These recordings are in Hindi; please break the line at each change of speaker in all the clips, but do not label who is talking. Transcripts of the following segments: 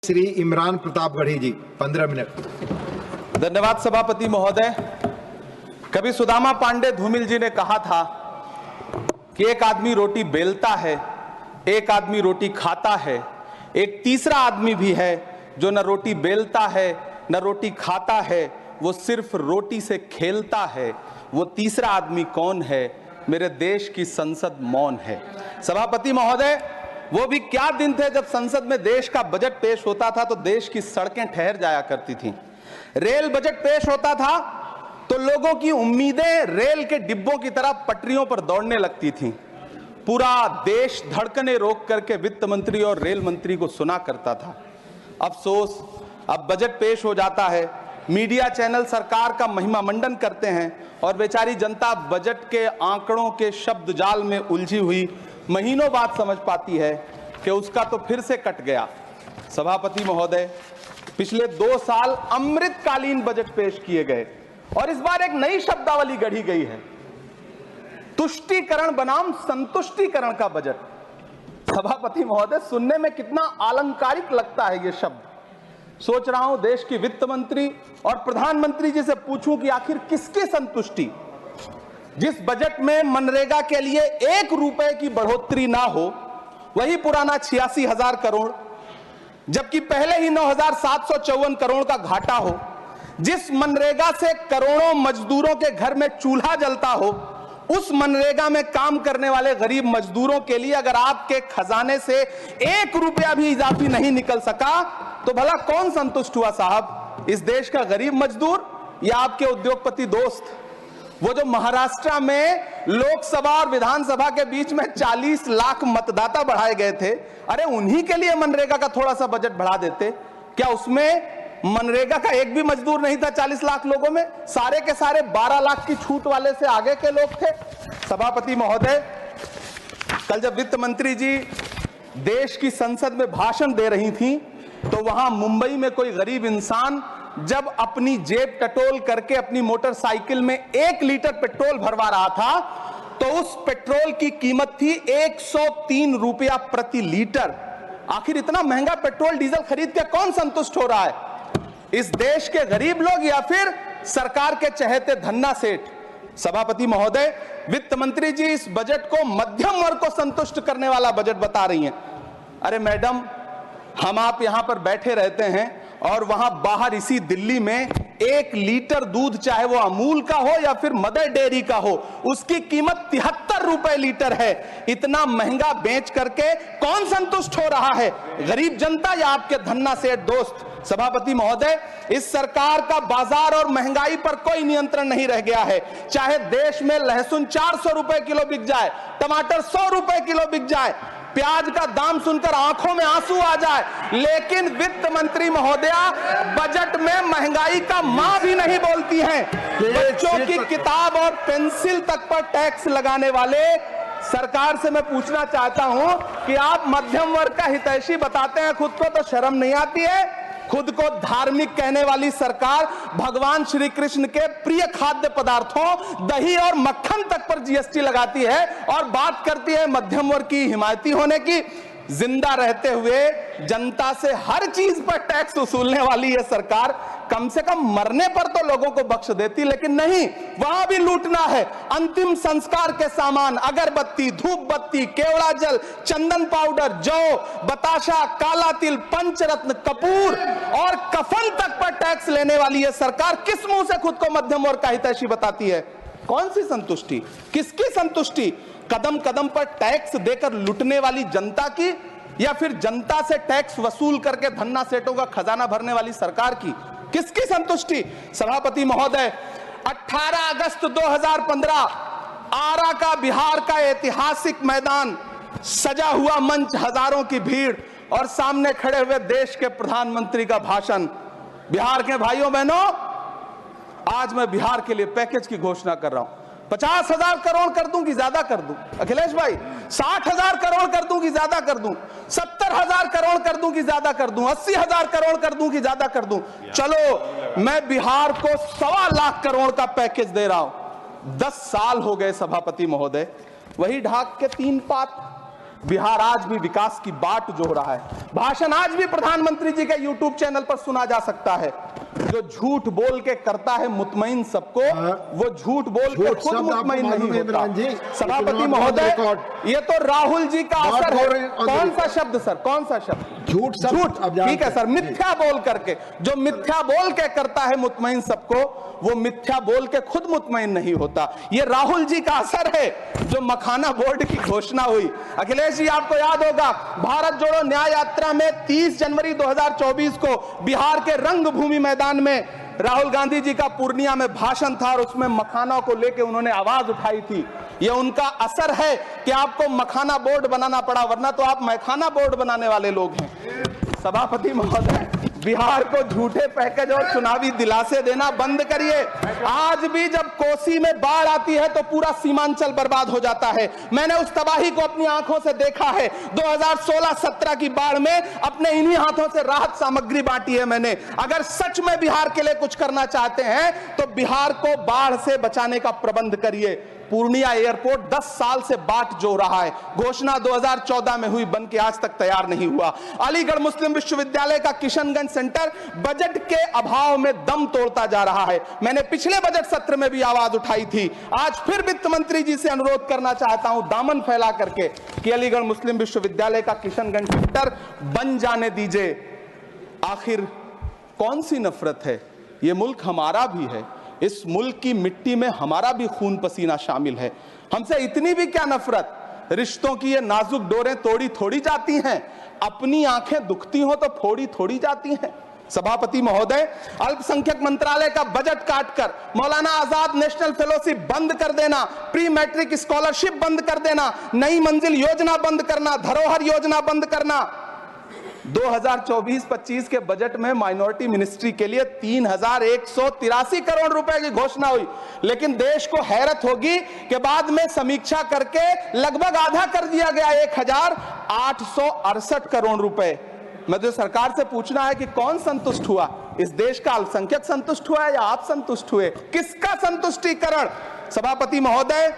श्री इमरान प्रतापगढ़ी जी 15 मिनट।
धन्यवाद सभापति महोदय। कभी सुदामा पांडे धूमिल जी ने कहा था कि एक आदमी रोटी बेलता है, एक आदमी रोटी खाता है, एक तीसरा आदमी भी है जो न रोटी बेलता है न रोटी खाता है, वो सिर्फ रोटी से खेलता है। वो तीसरा आदमी कौन है? मेरे देश की संसद मौन है। सभापति महोदय, वो भी क्या दिन थे जब संसद में देश का बजट पेश होता था तो देश की सड़कें ठहर जाया करती थीं। रेल बजट पेश होता था तो लोगों की उम्मीदें रेल के डिब्बों की तरह पटरियों पर दौड़ने लगती थीं। पूरा देश धड़कने रोक करके वित्त मंत्री और रेल मंत्री को सुना करता था। अफसोस, अब बजट पेश हो जाता है, मीडिया चैनल सरकार का महिमा मंडन करते हैं और बेचारी जनता बजट के आंकड़ों के शब्द जाल में उलझी हुई महीनों बाद समझ पाती है कि उसका तो फिर से कट गया। सभापति महोदय, पिछले 2 साल अमृतकालीन बजट पेश किए गए और इस बार एक नई शब्दावली गढ़ी गई है, तुष्टीकरण बनाम संतुष्टीकरण का बजट। सभापति महोदय, सुनने में कितना अलंकारिक लगता है ये शब्द। सोच रहा हूं देश की वित्त मंत्री और प्रधानमंत्री जी से पूछूं कि आखिर किसकी संतुष्टि? जिस बजट में मनरेगा के लिए 1 रुपए की बढ़ोतरी ना हो, वही पुराना 86,000 करोड़, जबकि पहले ही 9,754 करोड़ का घाटा हो, जिस मनरेगा से करोड़ों मजदूरों के घर में चूल्हा जलता हो, उस मनरेगा में काम करने वाले गरीब मजदूरों के लिए अगर आपके खजाने से 1 रुपया भी इजाफी नहीं निकल सका तो भला कौन संतुष्ट हुआ साहब? इस देश का गरीब मजदूर या आपके उद्योगपति दोस्त? वो जो महाराष्ट्र में लोकसभा और विधानसभा के बीच में 40 लाख मतदाता बढ़ाए गए थे, अरे उन्हीं के लिए मनरेगा का थोड़ा सा बजट बढ़ा देते। क्या उसमें मनरेगा का एक भी मजदूर नहीं था 40 लाख लोगों में? सारे के सारे 12 लाख की छूट वाले से आगे के लोग थे। सभापति महोदय, कल जब वित्त मंत्री जी देश की संसद में भाषण दे रही थी तो वहां मुंबई में कोई गरीब इंसान जब अपनी जेब टटोल करके अपनी मोटरसाइकिल में 1 लीटर पेट्रोल भरवा रहा था तो उस पेट्रोल की कीमत थी 103 रुपया प्रति लीटर। आखिर इतना महंगा पेट्रोल डीजल खरीद के कौन संतुष्ट हो रहा है? इस देश के गरीब लोग या फिर सरकार के चहेते धन्ना सेठ? सभापति महोदय, वित्त मंत्री जी इस बजट को मध्यम वर्ग को संतुष्ट करने वाला बजट बता रही हैं। अरे मैडम, हम आप यहां पर बैठे रहते हैं और वहां बाहर इसी दिल्ली में 1 लीटर दूध, चाहे वो अमूल का हो या फिर मदर डेयरी का हो, उसकी कीमत 73 रुपए लीटर है। इतना महंगा बेच करके कौन संतुष्ट हो रहा है? गरीब जनता या आपके धन्ना सेठ दोस्त? सभापति महोदय, इस सरकार का बाजार और महंगाई पर कोई नियंत्रण नहीं रह गया है। चाहे देश में लहसुन 400 रुपए किलो बिक जाए, टमाटर 100 रुपए किलो बिक जाए, प्याज का दाम सुनकर आंखों में आंसू आ जाए, लेकिन वित्त मंत्री महोदया बजट में महंगाई का मां भी नहीं बोलती हैं। बच्चों की किताब और पेंसिल तक पर टैक्स लगाने वाले सरकार से मैं पूछना चाहता हूं कि आप मध्यम वर्ग का हितैषी बताते हैं खुद को, तो शर्म नहीं आती है? खुद को धार्मिक कहने वाली सरकार भगवान श्री कृष्ण के प्रिय खाद्य पदार्थों दही और मक्खन तक पर जीएसटी लगाती है और बात करती है मध्यम वर्ग की हिमायती होने की। जिंदा रहते हुए जनता से हर चीज पर टैक्स वसूलने वाली यह सरकार कम से कम मरने पर तो लोगों को बख्श देती, लेकिन नहीं, वहां भी लूटना है। अंतिम संस्कार के सामान, अगरबत्ती, धूप बत्ती, केवड़ा जल, चंदन पाउडर, जौ, बताशा, काला तिल, पंचरत्न, कपूर और कफन तक पर टैक्स लेने वाली यह सरकार किस मुंह से खुद को मध्यम वर्ग का हितैषी बताती है? कौन सी संतुष्टि? किसकी संतुष्टि? कदम कदम पर टैक्स देकर लुटने वाली जनता की या फिर जनता से टैक्स वसूल करके धन्ना सेठों का खजाना भरने वाली सरकार की? किसकी संतुष्टि? सभापति महोदय, 18 अगस्त 2015 आरा का बिहार का ऐतिहासिक मैदान, सजा हुआ मंच, हजारों की भीड़ और सामने खड़े हुए देश के प्रधानमंत्री का भाषण। बिहार के भाइयों बहनों, आज मैं बिहार के लिए पैकेज की घोषणा कर रहा हूं। 50,000 करोड़ कर दूं कि ज्यादा कर दूं? अखिलेश भाई, 60,000 करोड़ कर दूं कि ज्यादा कर दूं? 70,000 करोड़ कर दूं कि ज्यादा कर दूं? 80,000 करोड़ कर दूं कि ज्यादा कर दूं? चलो, मैं बिहार को 1.25 लाख करोड़ का पैकेज दे रहा हूं। 10 साल हो गए सभापति महोदय, वही ढाक के 3 पात, बिहार आज भी विकास की बाट जोह रहा है। भाषण आज भी प्रधानमंत्री जी के यूट्यूब चैनल पर सुना जा सकता है। जो झूठ बोल के करता है मुतमईन सबको, वो झूठ बोल के खुद मुतमईन नहीं होता। सभापति महोदय, ये तो राहुल जी का असर है। कौन सा शब्द सर, कौन सा शब्द?
झूठ।
ठीक है सर, मिथ्या बोल करके, जो मिथ्या बोल के करता है मुतमईन सबको, वो मिथ्या बोल के खुद मुतमईन नहीं होता। ये राहुल जी का असर है। जो मखाना बोर्ड की घोषणा हुई, अखिलेश जी आपको याद होगा, भारत जोड़ो न्याय यात्रा में 30 जनवरी 2024 को बिहार के रंगभूमि मैदान में राहुल गांधी जी का पूर्णिया में भाषण था और उसमें मखाना को लेकर उन्होंने आवाज उठाई थी। ये उनका असर है कि आपको मखाना बोर्ड बनाना पड़ा, वरना तो आप मैखाना बोर्ड बनाने वाले लोग हैं। सभापति महोदय, बिहार को झूठे पैकेज और चुनावी दिलासे देना बंद करिए। आज भी जब कोसी में बाढ़ आती है तो पूरा सीमांचल बर्बाद हो जाता है। मैंने उस तबाही को अपनी आंखों से देखा है। 2016-17 की बाढ़ में अपने इन्हीं हाथों से राहत सामग्री बांटी है मैंने। अगर सच में बिहार के लिए कुछ करना चाहते हैं तो बिहार को बाढ़ से बचाने का प्रबंध करिए। पूर्णिया एयरपोर्ट 10 साल से बाट जो रहा है, घोषणा 2014 में हुई, बन के आज तक तैयार नहीं हुआ। अलीगढ़ मुस्लिम विश्वविद्यालय का किशनगंज सेंटर बजट के अभाव में दम तोड़ता जा रहा है। मैंने पिछले बजट सत्र में भी आवाज उठाई थी। आज फिर वित्त मंत्री जी से अनुरोध करना चाहता हूं, दामन फैला करके, कि अलीगढ़ मुस्लिम विश्वविद्यालय का किशनगंज सेंटर बन जाने दीजिए। आखिर कौन सी नफरत है? यह मुल्क हमारा भी है, इस मुल्क की मिट्टी में हमारा भी खून पसीना शामिल है। हमसे इतनी भी क्या नफरत? रिश्तों की ये नाजुक डोरें तोड़ी थोड़ी जाती हैं, अपनी आंखें दुखती हो तो फोड़ी थोड़ी जाती हैं। सभापति महोदय, अल्पसंख्यक मंत्रालय का बजट काटकर मौलाना आजाद नेशनल फेलोशिप बंद कर देना, प्री मैट्रिक स्कॉलरशिप बंद कर देना, नई मंजिल योजना बंद करना, धरोहर योजना बंद करना। 2024-25 के बजट में माइनॉरिटी मिनिस्ट्री के लिए 3183 करोड़ रुपए की घोषणा हुई, लेकिन देश को हैरत होगी कि बाद में समीक्षा करके लगभग आधा कर दिया गया, 1868 करोड़ रुपए। मुझे सरकार से पूछना है कि कौन संतुष्ट हुआ? इस देश का अल्पसंख्यक संतुष्ट हुआ है या आप संतुष्ट हुए? किसका संतुष्टिकरण? सभापति महोदय,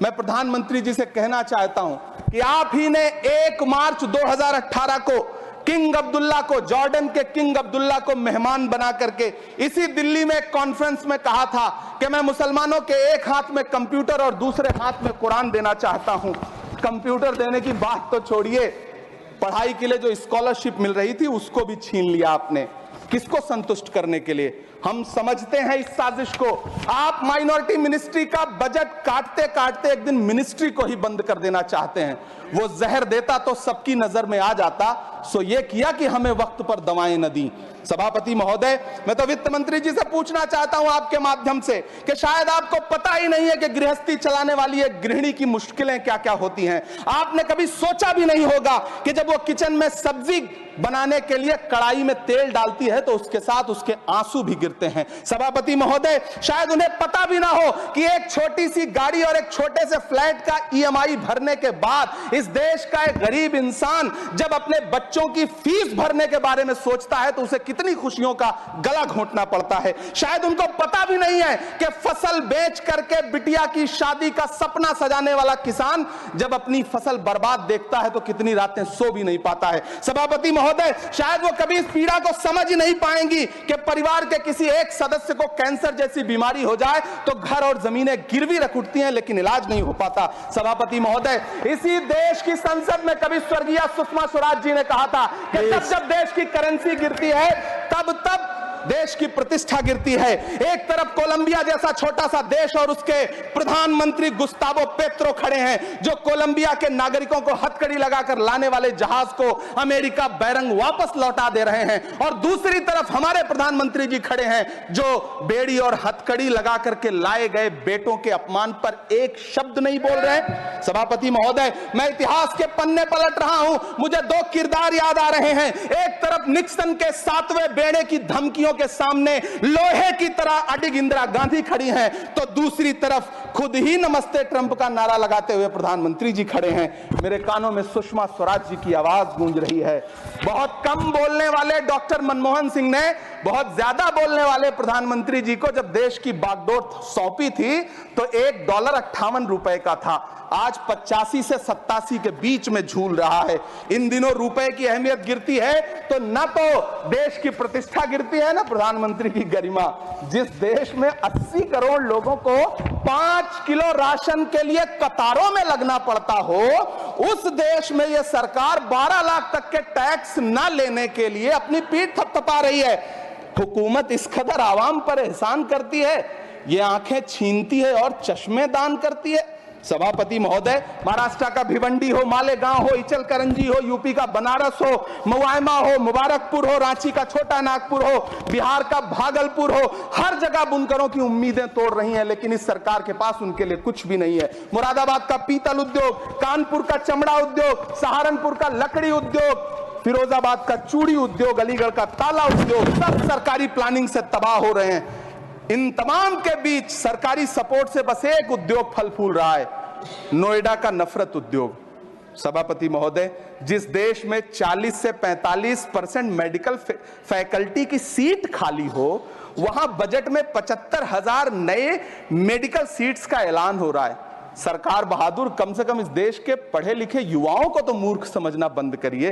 मैं प्रधानमंत्री जी से कहना चाहता हूं कि आप ही ने 1 मार्च 2018 को किंग अब्दुल्ला को, जॉर्डन के किंग अब्दुल्ला को मेहमान बना करके इसी दिल्ली में एक कॉन्फ्रेंस में कहा था कि मैं मुसलमानों के एक हाथ में कंप्यूटर और दूसरे हाथ में कुरान देना चाहता हूं। कंप्यूटर देने की बात तो छोड़िए, पढ़ाई के लिए जो स्कॉलरशिप मिल रही थी उसको भी छीन लिया आपने। किसको संतुष्ट करने के लिए? हम समझते हैं इस साजिश को। आप माइनॉरिटी मिनिस्ट्री का बजट काटते काटते एक दिन मिनिस्ट्री को ही बंद कर देना चाहते हैं। वो जहर देता तो सबकी नजर में आ जाता, सो ये किया कि हमें वक्त पर दवाएं न दी। सभापति महोदय, मैं तो वित्त मंत्री जी से पूछना चाहता हूं आपके माध्यम से कि शायद आपको पता ही नहीं है कि गृहस्थी चलाने वाली एक गृहिणी की मुश्किलें क्या क्या होती हैं। आपने कभी सोचा भी नहीं होगा कि जब वो किचन में सब्जी बनाने के लिए कढ़ाई में तेल डालती है तो उसके साथ उसके आंसू भी गिरते हैं। सभापति महोदय, शायद उन्हें पता भी ना हो कि एक छोटी सी गाड़ी और एक छोटे से फ्लैट का EMI भरने के बाद इस देश का एक गरीब इंसान जब अपने बच्चों की फीस भरने के बारे में सोचता है तो उसे कितनी खुशियों का गला घोंटना पड़ता है। शायद उनको पता भी नहीं है कि फसल बेच करके बिटिया की शादी का सपना सजाने वाला किसान जब अपनी फसल बर्बाद देखता है तो कितनी रातें सो भी नहीं पाता है। सभापति महोदय, शायद वो कभी इस पीड़ा को समझ ही नहीं पाएंगी कि परिवार के किसी एक सदस्य को कैंसर जैसी बीमारी हो जाए तो घर और जमीनें गिरवी रख उठती हैं लेकिन इलाज नहीं हो पाता। सभापति महोदय, इसी देश की संसद में कभी स्वर्गीय सुषमा स्वराज जी ने कहा था कि जब देश की करेंसी गिरती है तब देश की प्रतिष्ठा गिरती है। एक तरफ कोलंबिया जैसा छोटा सा देश और उसके प्रधानमंत्री गुस्तावो पेत्रो खड़े हैं जो कोलंबिया के नागरिकों को हथकड़ी लगाकर लाने वाले जहाज को अमेरिका बैरंग वापस लौटा दे रहे हैं, और दूसरी तरफ हमारे प्रधानमंत्री जी खड़े हैं जो बेड़ी और हथकड़ी लगा करके लाए गए बेटों के अपमान पर एक शब्द नहीं बोल रहे। सभापति महोदय, मैं इतिहास के पन्ने पलट रहा हूं, मुझे 2 किरदार याद आ रहे हैं। एक तरफ निक्सन के 7वें बेड़े की धमकियों के सामने लोहे की तरह अडिग इंदिरा गांधी खड़ी हैं, तो दूसरी तरफ खुद ही नमस्ते ट्रंप का नारा लगाते हुए प्रधानमंत्री जी खड़े हैं। मेरे कानों में सुषमा स्वराज जी की आवाज गूंज रही है। बहुत कम बोलने वाले डॉक्टर मनमोहन सिंह ने बहुत ज्यादा बोलने वाले प्रधानमंत्री जी को जब देश की बागडोर सौंपी थी तो $1 58 का था। आज 85 से 87 के बीच में झूल रहा है। इन दिनों रुपए की अहमियत गिरती है तो न तो देश की प्रतिष्ठा गिरती है ना प्रधानमंत्री की गरिमा। जिस देश में 80 करोड़ लोगों को 5 किलो राशन के लिए कतारों में लगना पड़ता हो, उस देश में यह सरकार 12 लाख तक के टैक्स न लेने के लिए अपनी पीठ थपथपा रही है। हुकूमत इस कदर आवाम पर एहसान करती है, ये आंखें छीनती है और चश्मे दान करती है। सभापति महोदय, महाराष्ट्र का भिवंडी हो, मालेगांव हो, इचलकरंजी हो, यूपी का बनारस हो, मुआयमा हो, मुबारकपुर हो, रांची का छोटा नागपुर हो, बिहार का भागलपुर हो, हर जगह बुनकरों की उम्मीदें तोड़ रही हैं, लेकिन इस सरकार के पास उनके लिए कुछ भी नहीं है। मुरादाबाद का पीतल उद्योग, कानपुर का चमड़ा उद्योग, सहारनपुर का लकड़ी उद्योग, फिरोजाबाद का चूड़ी उद्योग, अलीगढ़ का ताला उद्योग, सब सरकारी प्लानिंग से तबाह हो रहे हैं। इन तमाम के बीच सरकारी सपोर्ट से बस एक उद्योग फल फूल रहा है, नोएडा का नफरत उद्योग। सभापति महोदय, जिस देश में 40 से 45% मेडिकल फैकल्टी की सीट खाली हो, वहां बजट में 75,000 नए मेडिकल सीट्स का ऐलान हो रहा है। सरकार बहादुर, कम से कम इस देश के पढ़े लिखे युवाओं को तो मूर्ख समझना बंद करिए।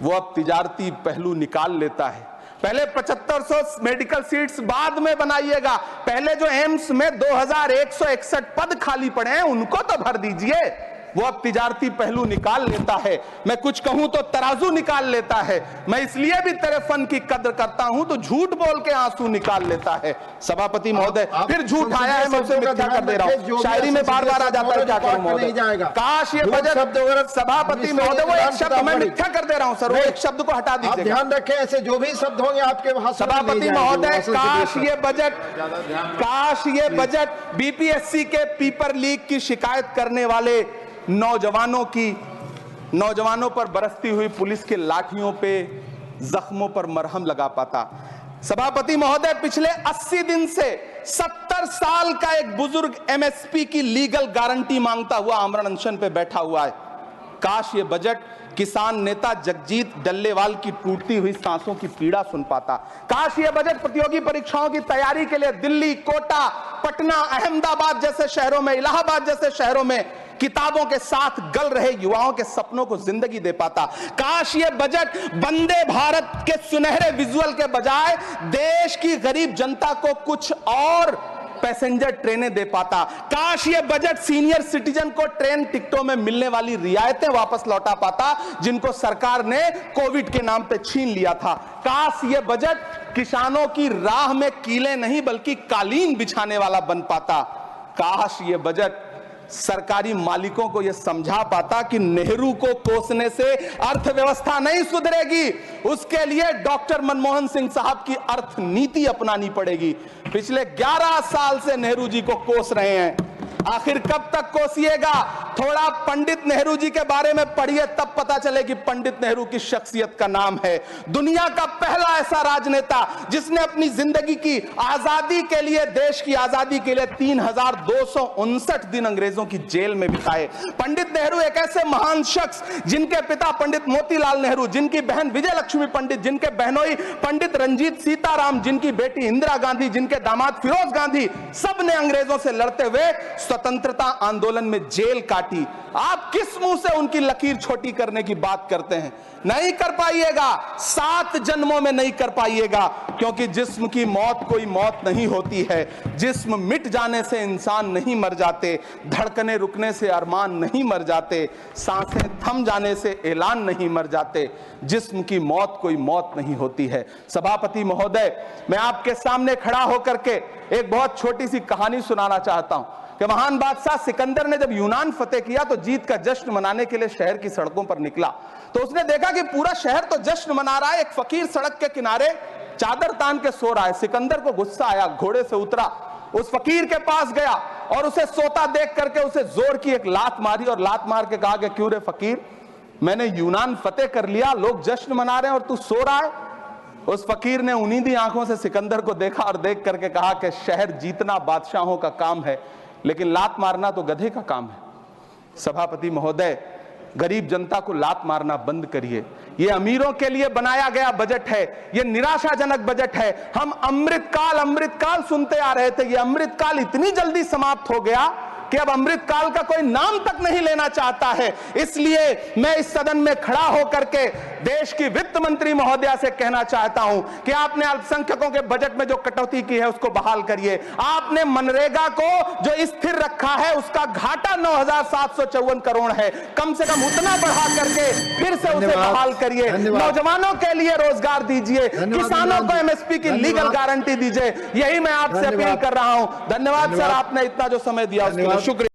वो अब तिजारती पहलू निकाल लेता है। पहले 7500 मेडिकल सीट्स बाद में बनाइएगा, पहले जो एम्स में 2161 पद खाली पड़े हैं उनको तो भर दीजिए। वो अब तिजारती पहलू निकाल लेता है। मैं कुछ कहूं तो तराजू निकाल लेता है। मैं इसलिए भी तेरे फन की कद्र करता हूं तो झूठ बोल के आंसू निकाल लेता है। सभापति महोदय, फिर झूठ आया है, मैं उसे मिथ्या कर दे रहा हूं। शायरी में बार बार आ जाता है, क्या करूं महोदय। काश ये बजट, सभापति महोदय, वो एक शब्द मैं मिथ्या कर दे रहा हूं सर, वो एक शब्द को हटा दीजिए।
ध्यान रखें, ऐसे जो भी शब्द होंगे आपके भाषण में
सभापति महोदय, काश ये बजट बीपीएससी के पेपर लीक की शिकायत करने वाले नौजवानों पर बरसती हुई पुलिस के लाठियों पे, जख्मों पर मरहम लगा पाता। सभापति महोदय, पिछले 80 दिन से 70 साल का एक बुजुर्ग एमएसपी की लीगल गारंटी मांगता हुआ आमरण अनशन पे बैठा हुआ है। काश ये बजट किसान नेता जगजीत डल्लेवाल की टूटती हुई सांसों की पीड़ा सुन पाता। काश ये बजट प्रतियोगी परीक्षाओं की तैयारी के लिए दिल्ली, कोटा, पटना, अहमदाबाद जैसे शहरों में, इलाहाबाद जैसे शहरों में किताबों के साथ गल रहे युवाओं के सपनों को जिंदगी दे पाता। काश ये बजट वंदे भारत के सुनहरे विजुअल के बजाय देश की गरीब जनता को कुछ और पैसेंजर ट्रेनें दे पाता। काश ये बजट सीनियर सिटीजन को ट्रेन टिकटों में मिलने वाली रियायतें वापस लौटा पाता, जिनको सरकार ने कोविड के नाम पे छीन लिया था। काश ये बजट किसानों की राह में कीले नहीं बल्कि कालीन बिछाने वाला बन पाता। काश ये बजट सरकारी मालिकों को यह समझा पाता कि नेहरू को कोसने से अर्थव्यवस्था नहीं सुधरेगी, उसके लिए डॉक्टर मनमोहन सिंह साहब की अर्थ नीति अपनानी पड़ेगी। पिछले 11 साल से नेहरू जी को कोस रहे हैं, आखिर कब तक कोसिएगा? थोड़ा पंडित नेहरू जी के बारे में पढ़िए, तब पता चले कि पंडित नेहरू की शख्सियत का नाम है। दुनिया का पहला ऐसा राजनेता जिसने अपनी जिंदगी की आजादी के लिए, देश की आजादी के लिए 3259 दिन अंग्रेजों की जेल में बिताए। पंडित नेहरू एक ऐसे महान शख्स जिनके पिता पंडित मोतीलाल नेहरू, जिनकी बहन विजय लक्ष्मी पंडित, जिनके बहनोई पंडित रंजीत सीताराम, जिनकी बेटी इंदिरा गांधी, जिनके दामाद फिरोज गांधी, सब ने अंग्रेजों से लड़ते हुए स्वतंत्रता आंदोलन में जेल काटी। आप किस मुंह से उनकी लकीर छोटी करने की बात करते हैं? नहीं कर पाइएगा, 7 जन्मों में नहीं कर पाइएगा, क्योंकि जिस्म की मौत कोई मौत नहीं होती है। जिस्म मिट जाने से इंसान नहीं मर जाते, धड़कने रुकने से अरमान नहीं मर जाते, सांसें थम जाने से ऐलान नहीं मर जाते। जिस्म की मौत कोई मौत नहीं होती है। सभापति महोदय, मैं आपके सामने खड़ा होकर के एक बहुत छोटी सी कहानी सुनाना चाहता हूं कि महान बादशाह सिकंदर ने जब यूनान फतेह किया तो जीत का जश्न मनाने के लिए शहर की सड़कों पर निकला, तो उसने देखा कि पूरा शहर तो जश्न मना रहा है, एक फकीर सड़क के किनारे चादर तान के सो रहा है। सिकंदर को गुस्सा आया, घोड़े से उतरा, उस फकीर के पास गया और उसे सोता देख करके उसे जोर की एक लात मारी और लात मार के कहा कि क्यों रे फकीर, मैंने यूनान फतेह कर लिया, लोग जश्न मना रहे हैं और तू सो रहा है। उस फकीर ने उन्नीदी आंखों से सिकंदर को देखा और देख करके कहा कि शहर जीतना बादशाहों का काम है, लेकिन लात मारना तो गधे का काम है। सभापति महोदय, गरीब जनता को लात मारना बंद करिए। यह अमीरों के लिए बनाया गया बजट है, यह निराशाजनक बजट है। हम अमृतकाल सुनते आ रहे थे, यह अमृतकाल इतनी जल्दी समाप्त हो गया कि अब अमृत काल का कोई नाम तक नहीं लेना चाहता है। इसलिए मैं इस सदन में खड़ा होकर के देश की वित्त मंत्री महोदया से कहना चाहता हूं कि आपने अल्पसंख्यकों के बजट में जो कटौती की है उसको बहाल करिए। आपने मनरेगा को जो स्थिर रखा है उसका घाटा 9,754 करोड़ है, कम से कम उतना बढ़ा करके फिर से उसे बहाल करिए। नौजवानों के लिए रोजगार दीजिए, किसानों को एमएसपी की लीगल गारंटी दीजिए। यही मैं आपसे अपील कर रहा हूं। धन्यवाद सर, आपने इतना जो समय दिया उसके लिए शुक्रिया।